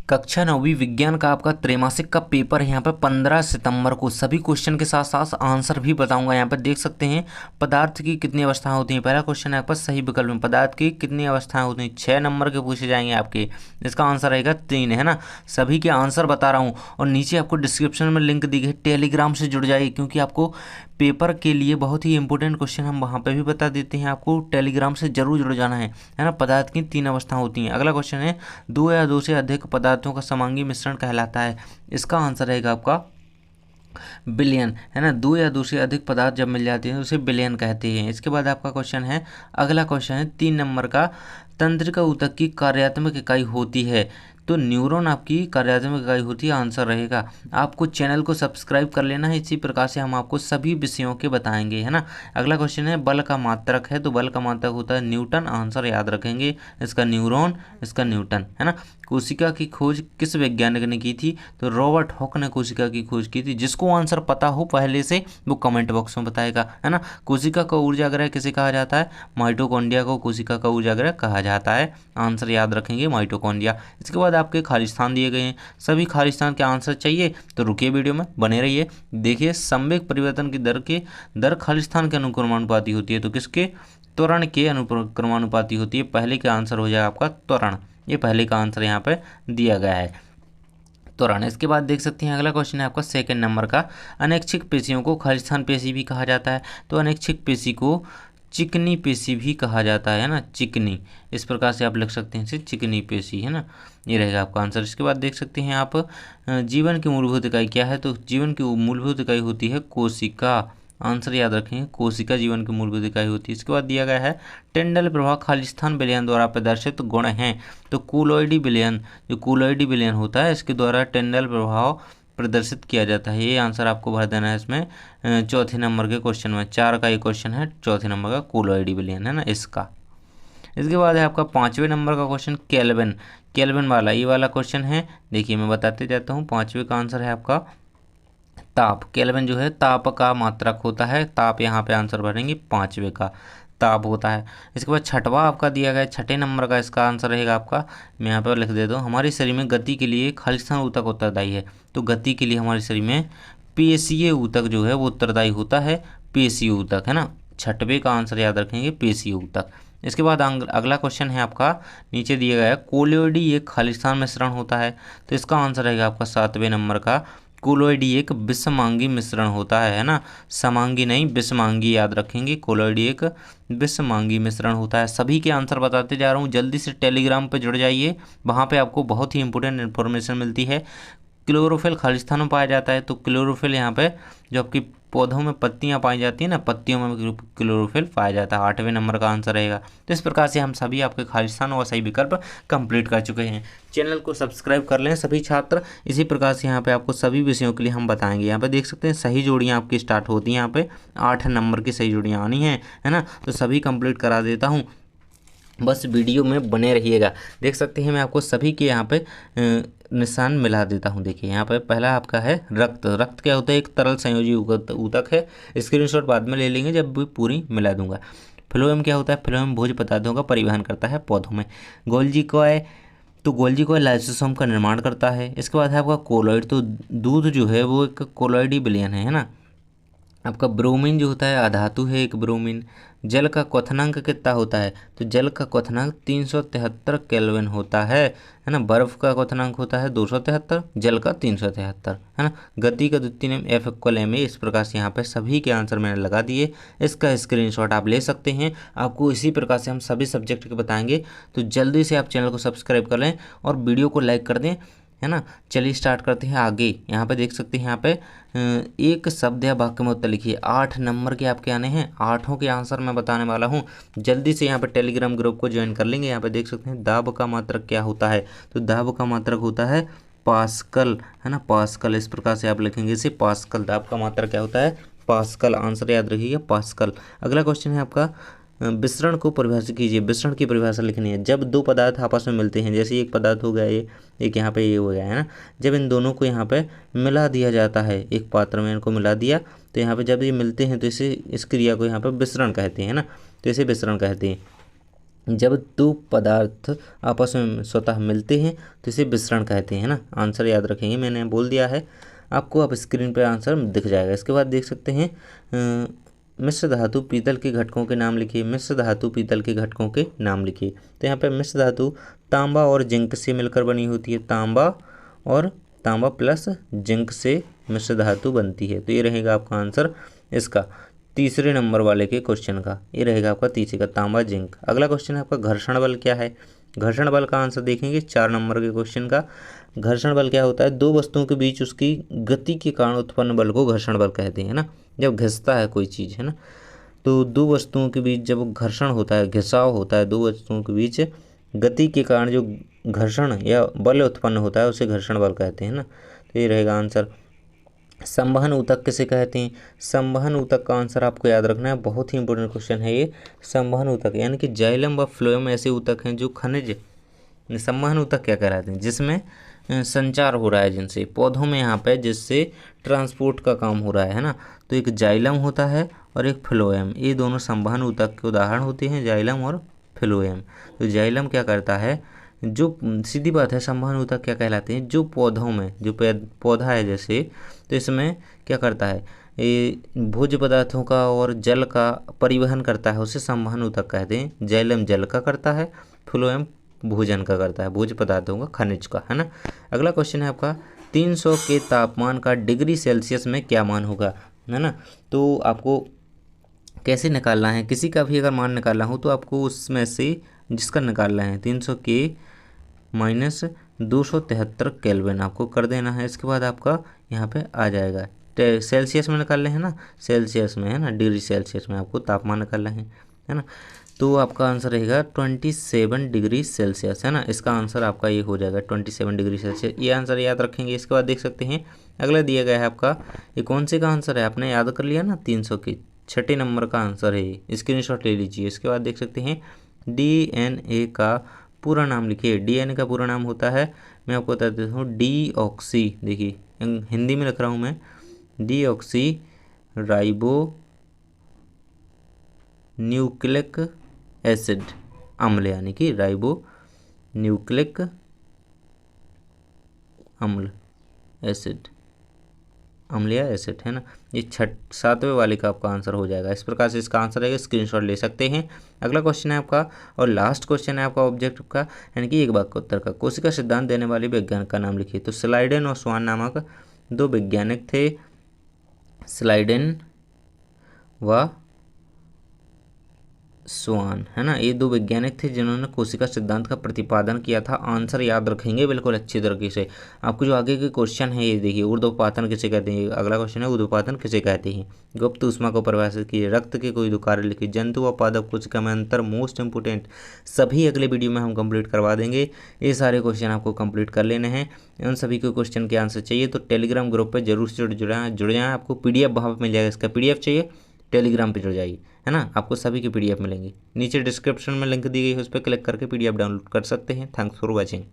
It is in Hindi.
कक्षा 9वीं विज्ञान का आपका त्रैमासिक का पेपर है यहाँ पे 15 सितंबर को। सभी क्वेश्चन के साथ साथ आंसर भी बताऊंगा। यहाँ पे देख सकते हैं पदार्थ की कितनी अवस्थाएं होती हैं। पहला क्वेश्चन है आपका सही विकल्प में पदार्थ की कितनी अवस्थाएं होती हैं, 6 नंबर के पूछे जाएंगे आपके। इसका आंसर रहेगा 3, है ना। सभी के आंसर बता रहा हूँ और नीचे आपको डिस्क्रिप्शन में लिंक दी गई, टेलीग्राम से जुड़ जाइए क्योंकि आपको पेपर के लिए बहुत ही इंपॉर्टेंट क्वेश्चन हम वहाँ पे भी बता देते हैं। आपको टेलीग्राम से जरूर जुड़ जाना है ना। पदार्थ की 3 अवस्थाएं होती हैं। अगला क्वेश्चन है 2 या 2 से अधिक पदार्थों का समांगी मिश्रण कहलाता है। इसका आंसर रहेगा आपका बिलियन, है ना। 2 या 2 से अधिक पदार्थ जब मिल जाते हैं उसे बिलियन कहते हैं। इसके बाद आपका क्वेश्चन है, अगला क्वेश्चन है 3 नंबर का, तंत्रिका ऊतक की कार्यात्मक इकाई होती है तो न्यूरॉन आपकी कार्यात्मक इकाई होती है। आंसर रहेगा। आपको चैनल को सब्सक्राइब कर लेना है। इसी प्रकार से हम आपको सभी विषयों के बताएंगे, है ना। अगला क्वेश्चन है बल का मात्रक है तो बल का मात्रक होता है न्यूटन। आंसर याद रखेंगे, इसका न्यूरॉन, इसका न्यूटन, है ना। कोशिका की खोज किस वैज्ञानिक ने की थी तो रॉबर्ट हॉक ने कोशिका की खोज की थी। जिसको आंसर पता हो पहले से वो कमेंट बॉक्स में बताएगा, है ना। कोशिका का ऊर्जाग्रह किसे कहा जाता है, माइटोकॉन्ड्रिया को कोशिका का ऊर्जाग्रह कहा जाता है। आंसर याद रखेंगे माइटोकॉन्ड्रिया। इसके बाद आपके खाली स्थान दिए गए हैं। सभी खाली स्थान के आंसर चाहिए तो रुकिए, वीडियो में बने रहिए। देखिए संवेग परिवर्तन की दर खाली स्थान के अनुक्रमानुपाती होती है तो किसके, त्वरण के अनुक्रमानुपाती होती है। पहले का आंसर हो जाएगा आपका त्वरण। ये पहले का आंसर यहाँ पे दिया गया है, त्वरण। इसके बाद देख सकते हैं अगला क्वेश्चन है आपका 2 नंबर का, अनैच्छिक पेशियों को खालिस्तान पेशी भी कहा जाता है तो अनैच्छिक पेशी को चिकनी पेशी भी कहा जाता है ना, चिकनी। इस प्रकार से आप लिख सकते हैं इसे, चिकनी पेशी, है ना। ये रहेगा आपका आंसर। इसके बाद देख सकते हैं आप जीवन की मूलभूत इकाई क्या है तो जीवन की मूलभूत इकाई होती है कोशिका। आंसर याद रखेंगे, कोशिका जीवन की मूलभूत इकाई होती है। इसके बाद दिया गया है टेंडल प्रभाव खालिस्तान विलयन द्वारा प्रदर्शित गुण हैं तो कूलॉइडी विलयन, जो कूलॉइडी विलयन होता है इसके द्वारा टेंडल प्रभाव प्रदर्शित किया जाता है। ये आंसर आपको भर देना है इसमें 4 नंबर के क्वेश्चन में। 4 का ये क्वेश्चन है 4 नंबर का, कूलॉइडी विलयन, है ना, इसका। इसके बाद है आपका 5वें नंबर का क्वेश्चन, केल्विन। केल्विन वाला ये वाला क्वेश्चन है। देखिए मैं बताते जाता हूँ। 5वें का आंसर है आपका ताप। केल्विन जो है ताप का मात्रक होता है। ताप यहाँ पे आंसर भरेंगे, 5वें का ताप होता है। इसके बाद 6वां आपका दिया गया है, 6 नंबर का इसका आंसर रहेगा आपका, मैं यहाँ पर लिख देता हूँ, हमारे शरीर में गति के लिए खालिस्तान ऊतक उत्तरदायी है तो गति के लिए हमारे शरीर में पेशीय ऊतक जो है वो उत्तरदायी होता है, पेशीय ऊतक, है ना। 6वें का आंसर याद रखेंगे, पेशीय ऊतक। इसके बाद अगला क्वेश्चन है आपका, नीचे दिया गया है कोलोइडी एक खालिस्तान मिश्रण होता है तो इसका आंसर रहेगा आपका 7वें नंबर का, कोलोइडी एक विषमांगी मिश्रण होता है ना। समांगी नहीं, विषमांगी याद रखेंगे। कोलोइडी एक विषमांगी मिश्रण होता है। सभी के आंसर बताते जा रहा हूँ, जल्दी से टेलीग्राम पे जुड़ जाइए। वहाँ पे आपको बहुत ही इंपॉर्टेंट इन्फॉर्मेशन मिलती है। क्लोरोफिल खालिस्तान में पाया जाता है तो क्लोरोफिल यहाँ पे जो आपकी पौधों में पत्तियां पाई जाती हैं ना, पत्तियों में क्लोरोफिल पाया जाता है। 8वें नंबर का आंसर रहेगा। तो इस प्रकार से हम सभी आपके खालिस्तान और सही विकल्प कंप्लीट कर चुके हैं। चैनल को सब्सक्राइब कर लें सभी छात्र। इसी प्रकार से यहाँ पे आपको सभी विषयों के लिए हम बताएंगे। यहाँ पे देख सकते हैं सही जोड़ियाँ आपकी स्टार्ट होती हैं। यहाँ पे 8 नंबर की सही जोड़ियाँ आनी हैं, है ना। तो सभी कंप्लीट करा देता हूँ, बस वीडियो में बने रहिएगा। देख सकते हैं मैं आपको सभी के यहाँ पे निशान मिला देता हूँ। देखिए यहाँ पे पहला आपका है रक्त। रक्त क्या होता है, एक तरल संयोजी ऊतक है। स्क्रीनशॉट बाद में ले लेंगे जब भी पूरी मिला दूंगा। फ्लोएम क्या होता है, फ्लोएम भोज्य पदार्थों का परिवहन करता है पौधों में। गोल्जी कॉय तो गोल्जी कॉय लाइसोसोम का निर्माण करता है। इसके बाद है आपका कोलॉइड, तो दूध जो है वो एक कोलॉइडी विलयन है ना। आपका ब्रोमीन जो होता है अधातु है एक ब्रोमीन। जल का क्वथनांक कितना होता है तो जल का क्वथनांक 373 केल्विन होता है ना। बर्फ का क्वथनांक होता है 273, जल का 373, है ना। गति का द्वितीय नियम F=ma। इस प्रकार से यहाँ पे सभी के आंसर मैंने लगा दिए। इसका स्क्रीनशॉट आप ले सकते हैं। आपको इसी प्रकार से हम सभी सब्जेक्ट के बताएंगे तो जल्दी से आप चैनल को सब्सक्राइब कर लें और वीडियो को लाइक कर दें, है ना। चलिए स्टार्ट करते हैं आगे। यहाँ पे देख सकते हैं यहाँ पे एक शब्द या वाक्य में उत्तर लिखिए। 8 नंबर के आपके आने हैं, 8 के आंसर मैं बताने वाला हूँ। जल्दी से यहाँ पे टेलीग्राम ग्रुप को ज्वाइन कर लेंगे। यहाँ पे देख सकते हैं दाब का मात्रक क्या होता है तो दाब का मात्रक होता है पास्कल, है ना, पास्कल। इस प्रकार से आप लिखेंगे इसे, पास्कल। दाब का मात्रक क्या होता है, पास्कल। आंसर याद रखिएगा, पास्कल। अगला क्वेश्चन है आपका विसरण को परिभाषित कीजिए। विसरण की परिभाषा लिखनी है। जब 2 पदार्थ आपस में मिलते हैं, जैसे एक पदार्थ हो गया ये, एक यहाँ पे ये हो गया, है ना। जब इन दोनों को यहाँ पे मिला दिया जाता है, एक पात्र में इनको मिला दिया तो यहाँ पे जब ये मिलते हैं तो इसे, इस क्रिया को यहाँ पे विसरण कहते हैं ना। तो इसे विसरण कहते हैं। जब दो पदार्थ आपस में स्वतः मिलते हैं तो इसे विसरण कहते हैं ना। आंसर याद रखेंगे, मैंने बोल दिया है आपको, अब स्क्रीन पर आंसर दिख जाएगा। इसके बाद देख सकते हैं मिश्र धातु पीतल के घटकों के नाम लिखिए। मिश्र धातु पीतल के घटकों के नाम लिखिए। तो यहाँ पे मिश्र धातु तांबा और जिंक से मिलकर बनी होती है। तांबा प्लस जिंक से मिश्र धातु बनती है। तो ये रहेगा आपका आंसर इसका तीसरे नंबर वाले के क्वेश्चन का, ये रहेगा आपका तीसरे का तांबा जिंक। अगला क्वेश्चन है आपका घर्षण बल क्या है। घर्षण बल का आंसर देखेंगे 4 नंबर के क्वेश्चन का। घर्षण बल क्या होता है, दो वस्तुओं के बीच उसकी गति के कारण उत्पन्न बल को घर्षण बल कहते हैं ना। जब घिसता है कोई चीज़ है ना, तो दो वस्तुओं के बीच जब घर्षण होता है, घिसाव होता है दो वस्तुओं के बीच, गति के कारण जो घर्षण या बल उत्पन्न होता है उसे घर्षण बल कहते हैं ना। तो ये रहेगा आंसर। संवहन ऊतक किसे कहते हैं। संवहन ऊतक का आंसर आपको याद रखना है, बहुत ही इंपॉर्टेंट क्वेश्चन है ये। संवहन ऊतक यानी कि जाइलम व फ्लोएम ऐसे ऊतक हैं जो खनिज, संवहन ऊतक क्या कहलाते हैं, जिसमें संचार हो रहा है जिनसे, पौधों में यहाँ पे जिससे ट्रांसपोर्ट का काम हो रहा है ना। तो एक जाइलम होता है और एक फ्लोएम, ये दोनों संवहन ऊतक के उदाहरण होते हैं, जाइलम और फ्लोएम। तो जाइलम क्या करता है, जो सीधी बात है, संवहन ऊतक क्या कहलाते हैं, जो पौधों में, जो पौधा है जैसे, तो इसमें क्या करता है, ये भोज्य पदार्थों का और जल का परिवहन करता है, उसे संवहन ऊतक कहते हैं। जाइलम जल का करता है, फ्लोएम भोजन का करता है, भोज्य पदार्थों का, खनिज का, है ना। अगला क्वेश्चन है आपका 300 के तापमान का डिग्री सेल्सियस में क्या मान होगा, है ना। तो आपको कैसे निकालना है, किसी का भी अगर मान निकालना हो तो आपको उसमें से जिसका निकालना है 300 के माइनस 273 केल्विन आपको कर देना है। इसके बाद आपका यहाँ पे आ जाएगा, सेल्सियस में निकालने हैं ना, सेल्सियस में है ना, डिग्री सेल्सियस में आपको तापमान निकालना है ना। तो आपका आंसर रहेगा 27 डिग्री सेल्सियस, है ना। इसका आंसर आपका ये हो जाएगा 27 डिग्री सेल्सियस, ये आंसर याद रखेंगे। इसके बाद देख सकते हैं अगला दिया गया है आपका, ये कौन से का आंसर है, आपने याद कर लिया ना, 300 के 6 नंबर का आंसर है ये, स्क्रीनशॉट ले लीजिए। इसके बाद देख सकते हैं DNA का पूरा नाम लिखिए। DNA का पूरा नाम होता है, मैं आपको बता देता हूँ, डीऑक्सी, देखिए हिंदी में लिख रहा हूँ मैं, डीऑक्सी राइबो न्यूक्लिक एसिड अम्ल, यानी कि राइबो न्यूक्लिक अम्ल एसिड, अम्लीय एसिड, है ना। ये 7वें वाले का आपका आंसर हो जाएगा। इस प्रकार से इसका आंसर है, स्क्रीनशॉट ले सकते हैं। अगला क्वेश्चन है आपका और लास्ट क्वेश्चन है आपका ऑब्जेक्टिव का, यानी कि एक वाक्य उत्तर का। कोशिका सिद्धांत देने वाले वैज्ञानिक का नाम लिखिए। तो स्लाइडेन और स्वान नामक 2 वैज्ञानिक थे, स्लाइडेन व स्वान, है ना, ये 2 वैज्ञानिक थे जिन्होंने कोशिका सिद्धांत का प्रतिपादन किया था। आंसर याद रखेंगे बिल्कुल अच्छी तरीके से। आपको जो आगे के क्वेश्चन है ये देखिए, ऊर्ध्वपातन किसे कहते हैं, अगला क्वेश्चन है ऊर्ध्वपातन किसे कहते हैं, गुप्त ऊष्मा को परिभाषित कीजिए, रक्त के कोई 2 कार्य लिखिए, जंतु व पादप कोशिका में अंतर मोस्ट इंपोर्टेंट, सभी अगले वीडियो में हम कंप्लीट करवा देंगे। ये सारे क्वेश्चन आपको कंप्लीट कर लेने हैं। उन सभी के क्वेश्चन के आंसर चाहिए तो टेलीग्राम ग्रुप पर जरूर से जुड़ जाएँ। आपको PDF वहाँ पर मिल जाएगा, इसका PDF चाहिए टेलीग्राम पे जुड़ जाइए, है ना। आपको सभी की PDF मिलेंगी, नीचे डिस्क्रिप्शन में लिंक दी गई है, उस पर क्लिक करके PDF डाउनलोड कर सकते हैं। Thanks for watching.